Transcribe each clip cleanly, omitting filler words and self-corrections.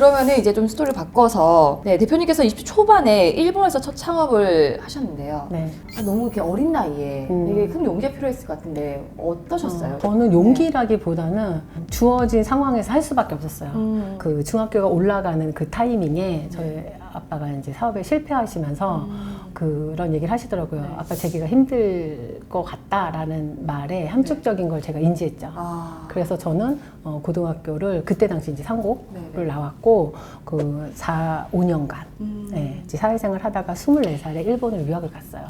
그러면은 이제 좀 스토리를 바꿔서 대표님께서 20대 초반에 일본에서 첫 창업을 하셨는데요. 네. 너무 이렇게 어린 나이에 되게 큰 용기가 필요했을 것 같은데 어떠셨어요? 저는 용기라기보다는 주어진 상황에서 할 수밖에 없었어요. 그 중학교가 올라가는 그 타이밍에 저희 아빠가 이제 사업에 실패하시면서 그런 얘기를 하시더라고요. 네. 아빠 재기가 힘들 것 같다라는 말에 함축적인 걸 제가 인지했죠. 그래서 저는 고등학교를 그때 당시 이제 상고를 나왔고 그 5년간 이제 사회생활 하다가 24살에 일본을 유학을 갔어요.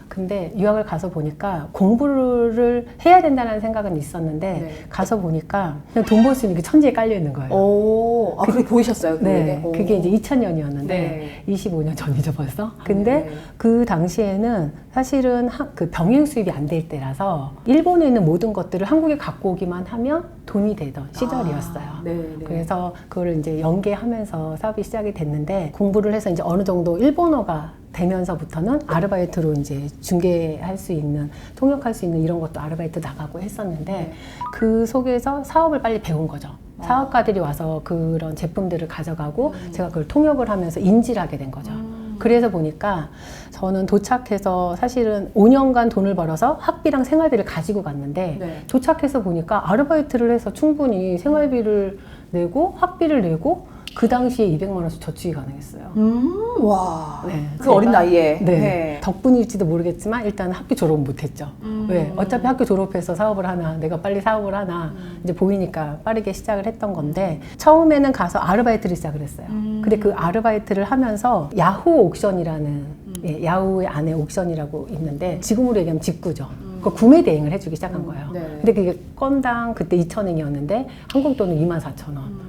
근데 유학을 가서 보니까 공부를 해야 된다는 생각은 있었는데 가서 보니까 그냥 돈 벌 수 있는 게 천지에 깔려 있는 거예요. 그게 보이셨어요? 네, 그게 이제 2000년이었는데 25년 전이죠 벌써. 근데 그 당시에는 사실은 그 병행 수입이 안 될 때라서 일본에 있는 모든 것들을 한국에 갖고 오기만 하면 돈이 되던 시절이었어요. 그래서 그걸 이제 연계하면서 사업이 시작이 됐는데 공부를 해서 이제 어느 정도 일본어가 되면서부터는 아르바이트로 이제 중개할 수 있는, 통역할 수 있는 이런 것도 아르바이트 나가고 했었는데 그 속에서 사업을 빨리 배운 거죠. 사업가들이 와서 그런 제품들을 가져가고 제가 그걸 통역을 하면서 인지를 하게 된 거죠. 그래서 보니까 저는 도착해서 사실은 5년간 돈을 벌어서 학비랑 생활비를 가지고 갔는데 도착해서 보니까 아르바이트를 해서 충분히 생활비를 내고 학비를 내고 그 당시에 200만 원씩 저축이 가능했어요. 와. 그 어린 나이에. 덕분일지도 모르겠지만 일단 학교 졸업은 못했죠. 왜? 어차피 학교 졸업해서 사업을 하나, 내가 빨리 사업을 하나 이제 보이니까 빠르게 시작을 했던 건데 처음에는 가서 아르바이트를 시작을 했어요. 근데 그 아르바이트를 하면서 야후 옥션이라는 야후의 안에 옥션이라고 있는데 지금으로 얘기하면 직구죠. 그 구매 대행을 해주기 시작한 거예요. 근데 그게 건당 그때 2,000엔이었는데 한국 돈은 24,000원.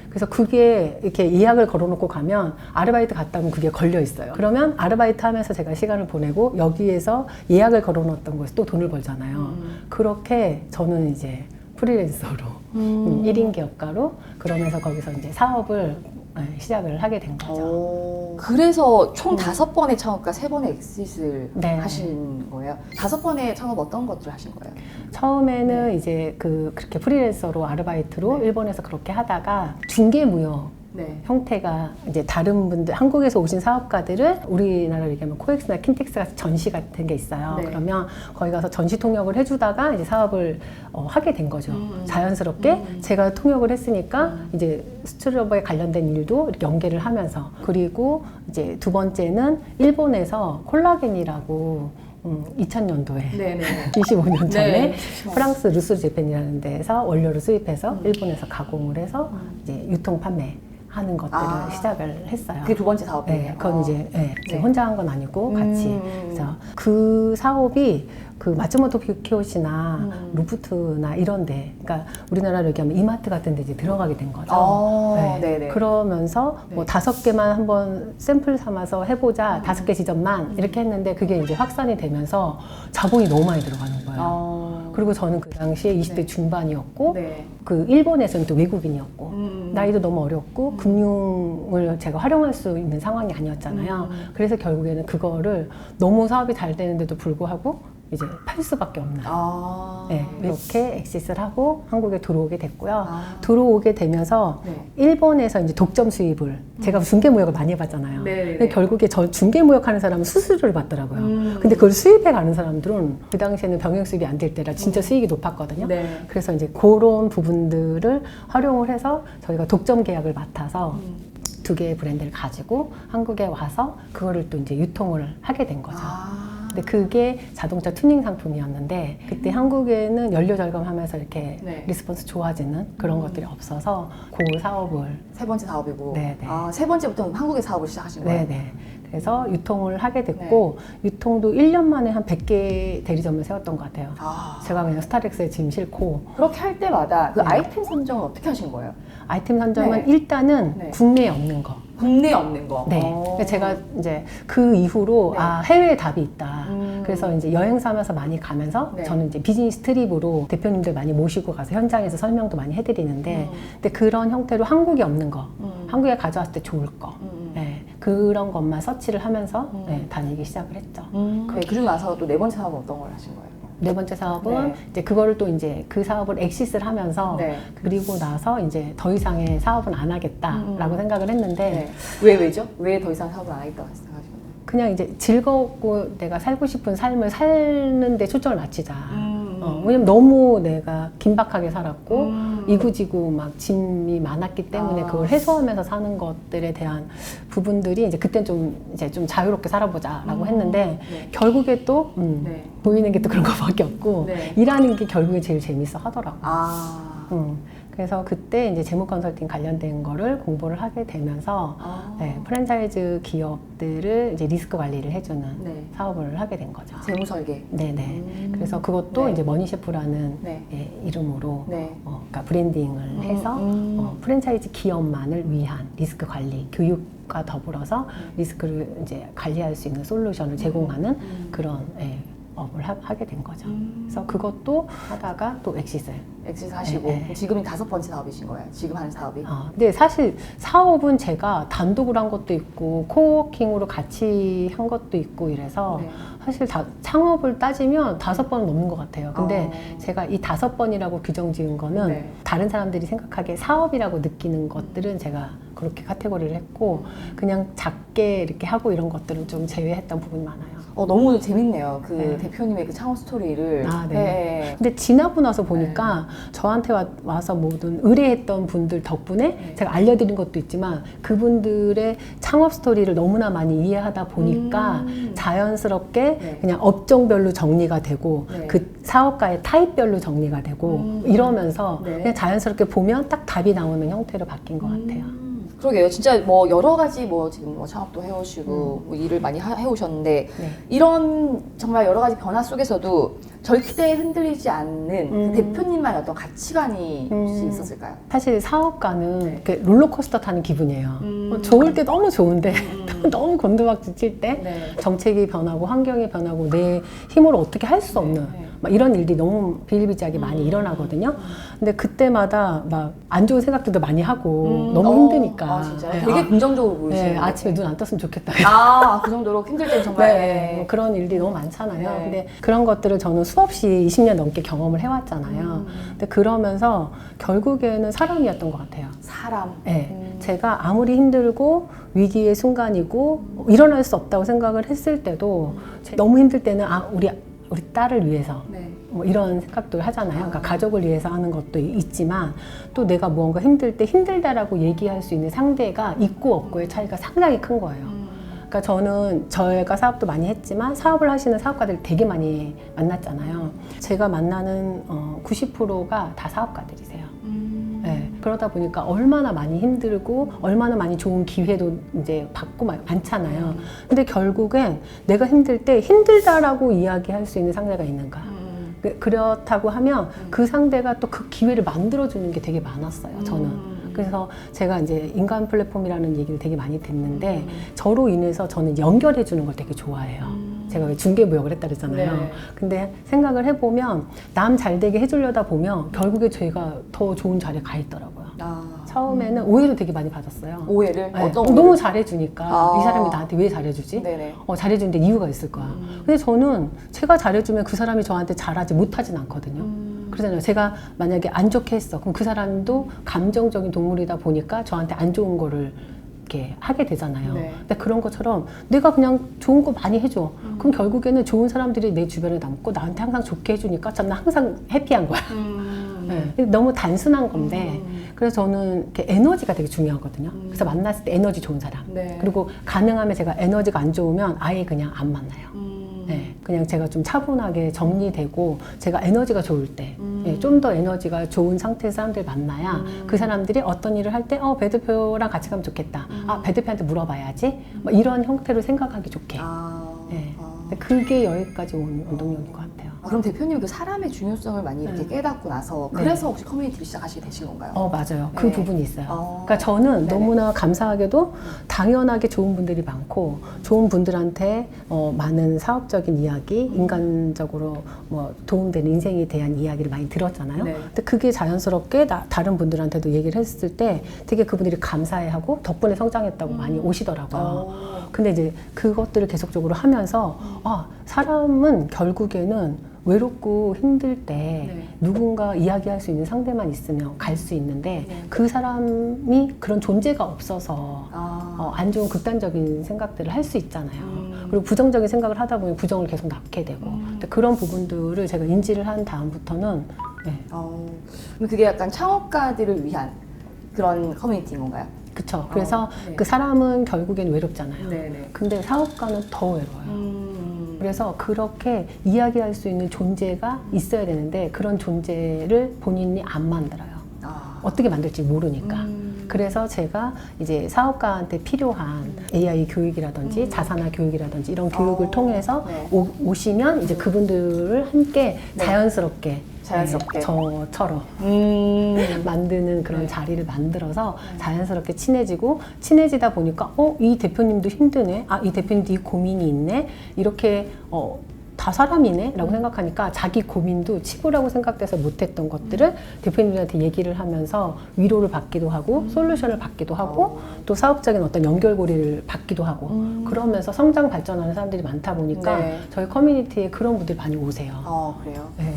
그래서 그게 이렇게 예약을 걸어놓고 가면 아르바이트 갔다 오면 그게 걸려 있어요. 그러면 아르바이트 하면서 제가 시간을 보내고 여기에서 예약을 걸어놓았던 거에서 또 돈을 벌잖아요. 그렇게 저는 이제 프리랜서로 1인 기업가로 그러면서 거기서 이제 사업을 시작을 하게 된 거죠. 그래서 총 5번의 창업과 3번의 엑싯을 하신 거예요? 5번의 창업 어떤 것들을 하신 거예요? 처음에는 이제 그렇게 프리랜서로 아르바이트로 일본에서 그렇게 하다가 중개무역 형태가 이제 다른 분들, 한국에서 오신 사업가들을 우리나라로 얘기하면 코엑스나 킨텍스 같은 전시 같은 게 있어요. 그러면 거기 가서 전시 통역을 해주다가 이제 사업을 하게 된 거죠. 자연스럽게 제가 통역을 했으니까 이제 스튜디오에 관련된 일도 이렇게 연계를 하면서. 그리고 이제 두 번째는 일본에서 콜라겐이라고 2000년도에 25년 전에 프랑스 루스르 재팬이라는 데에서 원료를 수입해서 일본에서 가공을 해서 이제 유통 판매 하는 것들을 시작을 했어요. 그게 두 번째 사업이에요? 그건 이제 제가 혼자 한 건 아니고 같이. 그래서 그 사업이 그 마츠모토 뷰키옷이나 루프트나 이런데, 그러니까 우리나라로 얘기하면 이마트 같은 데 이제 들어가게 된 거죠. 그러면서 뭐 5개만 한번 샘플 삼아서 해보자, 5개 지점만 이렇게 했는데 그게 이제 확산이 되면서 자본이 너무 많이 들어가는 거예요. 그리고 저는 그 당시에 20대 중반이었고 그 일본에서는 또 외국인이었고 나이도 너무 어렸고 금융을 제가 활용할 수 있는 상황이 아니었잖아요. 그래서 결국에는 그거를 너무 사업이 잘 되는데도 불구하고 이제 팔 수밖에 없는 이렇게 엑싯을 하고 한국에 들어오게 됐고요. 들어오게 되면서 일본에서 이제 독점 수입을 제가 중개무역을 많이 해봤잖아요. 근데 결국에 저 중개무역 하는 사람은 수수료를 받더라고요. 근데 그걸 수입해 가는 사람들은 그 당시에는 병행 수입이 안 될 때라 진짜 수익이 높았거든요. 그래서 이제 그런 부분들을 활용을 해서 저희가 독점 계약을 맡아서 2개의 브랜드를 가지고 한국에 와서 그거를 또 이제 유통을 하게 된 거죠. 근데 그게 자동차 튜닝 상품이었는데 그때 한국에는 연료 절감하면서 이렇게 리스폰스 좋아지는 그런 것들이 없어서 그 사업을 세 번째 사업이고 세 번째부터 한국의 사업을 시작하신 거예요? 그래서 유통을 하게 됐고 유통도 1년 만에 한 100개 대리점을 세웠던 것 같아요. 제가 그냥 스타렉스에 짐 싣고. 그렇게 할 때마다 그 아이템 선정은 어떻게 하신 거예요? 아이템 선정은 일단은 국내에 없는 거. 국내에 없는 거? 제가 이제 그 이후로 해외에 답이 있다. 그래서 이제 여행사면서 많이 가면서 저는 이제 비즈니스 트립으로 대표님들 많이 모시고 가서 현장에서 설명도 많이 해드리는데 근데 그런 형태로 한국에 없는 거, 한국에 가져왔을 때 좋을 거 그런 것만 서치를 하면서 다니기 시작을 했죠. 그러고 나서 또 4번째 사업은 어떤 걸 하신 거예요? 네 번째 사업은 네. 이제 그거를 또 이제 그 사업을 엑시스를 하면서 네. 그리고 나서 이제 더 이상의 사업은 안 하겠다라고 생각을 했는데 네. 왜죠? 왜 더 이상 사업을 안 하겠다고 생각하시나요? 그냥 이제 즐겁고 내가 살고 싶은 삶을 사는 데 초점을 맞추자. 왜냐면 너무 내가 긴박하게 살았고 이구지구 막 짐이 많았기 때문에 그걸 해소하면서 사는 것들에 대한 부분들이 이제 그땐 좀 이제 좀 자유롭게 살아보자라고 했는데 네. 결국에 또 네. 보이는 게 또 그런 거밖에 없고 네. 일하는 게 결국에 제일 재밌어 하더라고. 아. 그래서 그때 이제 재무 컨설팅 관련된 거를 공부를 하게 되면서 네, 프랜차이즈 기업들을 이제 리스크 관리를 해주는 네. 사업을 하게 된 거죠. 재무 설계. 네네. 그래서 그것도 네. 이제 머니셰프라는 네. 예, 이름으로 네. 그러니까 브랜딩을 해서 프랜차이즈 기업만을 위한 리스크 관리, 교육과 더불어서 리스크를 이제 관리할 수 있는 솔루션을 제공하는 그런 예, 업을 하게 된 거죠. 그래서 그것도 하다가 또 엑시스 하시고 네. 지금이 5번째 사업이신 거예요? 지금 하는 사업이? 근데 사실 사업은 제가 단독으로 한 것도 있고 코워킹으로 같이 한 것도 있고 이래서 네. 사실 다 창업을 따지면 5번은 넘는 것 같아요. 근데 제가 이 5번이라고 규정 지은 거는 네. 다른 사람들이 생각하기에 사업이라고 느끼는 것들은 제가 그렇게 카테고리를 했고 그냥 작게 이렇게 하고 이런 것들은 좀 제외했던 부분이 많아요. 너무 재밌네요. 그 네. 대표님의 그 창업 스토리를. 네. 네. 근데 지나고 나서 보니까 저한테 와서 모든 의뢰했던 분들 덕분에 제가 알려드린 것도 있지만 그분들의 창업 스토리를 너무나 많이 이해하다 보니까 자연스럽게 그냥 업종별로 정리가 되고 네. 그 사업가의 타입별로 정리가 되고 이러면서 네. 그냥 자연스럽게 보면 딱 답이 나오는 형태로 바뀐 것 같아요. 그러게요. 진짜 뭐 여러 가지 뭐 지금 뭐 창업도 해오시고 뭐 일을 많이 해오셨는데 네. 이런 정말 여러 가지 변화 속에서도 절대 흔들리지 않는 그 대표님만의 어떤 가치관이 혹시 있었을까요? 사실 사업가는 이렇게 롤러코스터 타는 기분이에요. 좋을 때 너무 좋은데 너무 곤두박질 칠 때 네. 정책이 변하고 환경이 변하고 내 힘으로 어떻게 할 수 없는 막 이런 일들이 너무 비일비재하게 많이 일어나거든요. 근데 그때마다 막 안 좋은 생각들도 많이 하고 너무 힘드니까. 아, 진짜요? 네, 되게 긍정적으로 보이시는 네, 아침에 눈 안 떴으면 좋겠다. 그 정도로 힘들 땐 정말. 네, 뭐 그런 일들이 너무 많잖아요. 네. 근데 그런 것들을 저는 수없이 20년 넘게 경험을 해왔잖아요. 근데 그러면서 결국에는 사람이었던 것 같아요. 사람. 네, 제가 아무리 힘들고 위기의 순간이고 일어날 수 없다고 생각을 했을 때도 너무 힘들 때는 우리 딸을 위해서 네. 뭐 이런 생각도 하잖아요. 그러니까 가족을 위해서 하는 것도 있지만 또 내가 무언가 힘들 때 힘들다라고 얘기할 수 있는 상대가 있고 없고의 차이가 상당히 큰 거예요. 그러니까 저는 저희가 사업도 많이 했지만 사업을 하시는 사업가들 되게 많이 만났잖아요. 제가 만나는 90%가 다 사업가들이세요. 네, 그러다 보니까 얼마나 많이 힘들고 얼마나 많이 좋은 기회도 이제 받고 많잖아요. 근데 결국엔 내가 힘들 때 힘들다라고 이야기할 수 있는 상대가 있는가. 그렇다고 하면 그 상대가 또 그 기회를 만들어주는 게 되게 많았어요, 저는. 그래서 제가 이제 인간 플랫폼이라는 얘기를 되게 많이 듣는데 저로 인해서 저는 연결해 주는 걸 되게 좋아해요. 제가 왜 중개무역을 했다 그랬잖아요. 네. 근데 생각을 해보면 남 잘 되게 해주려다 보면 결국에 제가 더 좋은 자리에 가 있더라고요. 처음에는 오해를 되게 많이 받았어요. 오해를? 네. 어떤 오해를? 너무 잘해주니까 이 사람이 나한테 왜 잘해주지? 네네. 잘해주는데 이유가 있을 거야. 근데 저는 제가 잘해주면 그 사람이 저한테 잘하지 못하진 않거든요. 그러잖아요. 제가 만약에 안 좋게 했어. 그럼 그 사람도 감정적인 동물이다 보니까 저한테 안 좋은 거를 이렇게 하게 되잖아요. 네. 근데 그런 것처럼 내가 그냥 좋은 거 많이 해줘. 그럼 결국에는 좋은 사람들이 내 주변에 남고 나한테 항상 좋게 해주니까 저는 항상 해피한 거야. 네. 너무 단순한 건데 그래서 저는 이렇게 에너지가 되게 중요하거든요. 그래서 만났을 때 에너지 좋은 사람. 네. 그리고 가능하면 제가 에너지가 안 좋으면 아예 그냥 안 만나요. 네, 그냥 제가 좀 차분하게 정리되고 제가 에너지가 좋을 때 좀 더 에너지가 좋은 상태의 사람들 만나야 그 사람들이 어떤 일을 할 때 배 대표랑 같이 가면 좋겠다. 배 대표한테 물어봐야지. 뭐 이런 형태로 생각하기 좋게. 네. 근데 그게 여기까지 온 원동력인 것 같아요. 그럼 대표님 그 사람의 중요성을 많이 이렇게 깨닫고 나서 그래서 혹시 커뮤니티를 시작하시게 되신 건가요? 맞아요. 그 네. 부분이 있어요. 그러니까 저는 네네. 너무나 감사하게도 당연하게 좋은 분들이 많고 좋은 분들한테 많은 사업적인 이야기, 인간적으로 뭐 도움되는 인생에 대한 이야기를 많이 들었잖아요. 네. 근데 그게 자연스럽게 다른 분들한테도 얘기를 했을 때 되게 그분들이 감사해하고 덕분에 성장했다고 많이 오시더라고요. 근데 이제 그것들을 계속적으로 하면서 사람은 결국에는 외롭고 힘들 때 네. 누군가 이야기할 수 있는 상대만 있으면 갈 수 있는데 네. 그 사람이 그런 존재가 없어서 안 좋은 극단적인 생각들을 할 수 있잖아요. 그리고 부정적인 생각을 하다 보면 부정을 계속 낳게 되고 근데 그런 부분들을 제가 인지를 한 다음부터는 네. 그럼 그게 약간 창업가들을 위한 그런 커뮤니티인 건가요? 그쵸. 그래서 네. 그 사람은 결국엔 외롭잖아요. 네네. 근데 사업가는 더 외로워요. 그래서 그렇게 이야기할 수 있는 존재가 있어야 되는데 그런 존재를 본인이 안 만들어요. 어떻게 만들지 모르니까. 그래서 제가 이제 사업가한테 필요한 AI 교육이라든지 자산화 교육이라든지 이런 교육을 통해서 네. 오시면 이제 그분들을 함께 네. 자연스럽게 저처럼 만드는 그런 네. 자리를 만들어서 자연스럽게 친해지다 보니까 이 대표님도 힘드네, 이 대표님도 이 고민이 있네, 이렇게 다 사람이네 라고 생각하니까 자기 고민도 치부라고 생각돼서 못했던 것들을 대표님들한테 얘기를 하면서 위로를 받기도 하고 솔루션을 받기도 하고 또 사업적인 어떤 연결고리를 받기도 하고 그러면서 성장 발전하는 사람들이 많다 보니까 네. 저희 커뮤니티에 그런 분들이 많이 오세요. 그래요? 네.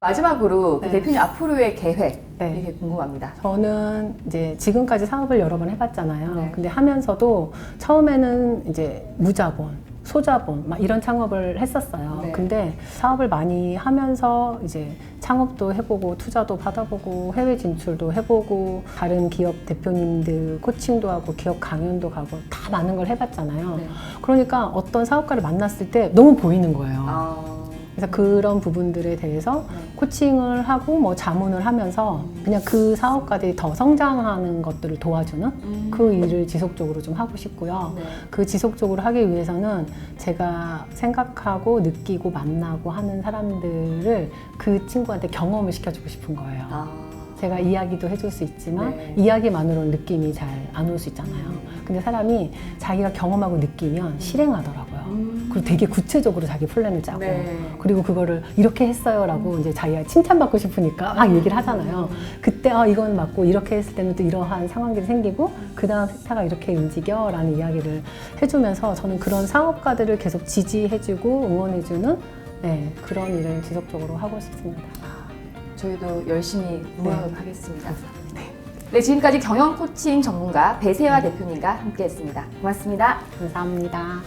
마지막으로 그 네. 대표님 앞으로의 계획 네. 이게 궁금합니다. 저는 이제 지금까지 사업을 여러 번 해봤잖아요. 네. 근데 하면서도 처음에는 이제 무자본, 소자본 막 이런 창업을 했었어요. 네. 근데 사업을 많이 하면서 이제 창업도 해보고 투자도 받아보고 해외 진출도 해보고 다른 기업 대표님들 코칭도 하고 기업 강연도 가고 다 많은 걸 해봤잖아요. 네. 그러니까 어떤 사업가를 만났을 때 너무 보이는 거예요. 그래서 그런 부분들에 대해서 코칭을 하고 뭐 자문을 하면서 그냥 그 사업가들이 더 성장하는 것들을 도와주는 그 일을 지속적으로 좀 하고 싶고요. 네. 그 지속적으로 하기 위해서는 제가 생각하고 느끼고 만나고 하는 사람들을 그 친구한테 경험을 시켜주고 싶은 거예요. 제가 이야기도 해줄 수 있지만 네. 이야기만으로는 느낌이 잘 안 올 수 있잖아요. 근데 사람이 자기가 경험하고 느끼면 실행하더라고요. 그리고 되게 구체적으로 자기 플랜을 짜고 네. 그리고 그거를 이렇게 했어요 라고 이제 자기가 칭찬받고 싶으니까 막 얘기를 하잖아요. 그때 이건 맞고 이렇게 했을 때는 또 이러한 상황들이 생기고 그 다음 세타가 이렇게 움직여 라는 이야기를 해주면서 저는 그런 사업가들을 계속 지지해주고 응원해주는 그런 일을 지속적으로 하고 싶습니다. 저희도 열심히 응원하겠습니다. 네, 지금까지 경영 코칭 전문가 배세화 대표님과 함께했습니다. 고맙습니다. 감사합니다.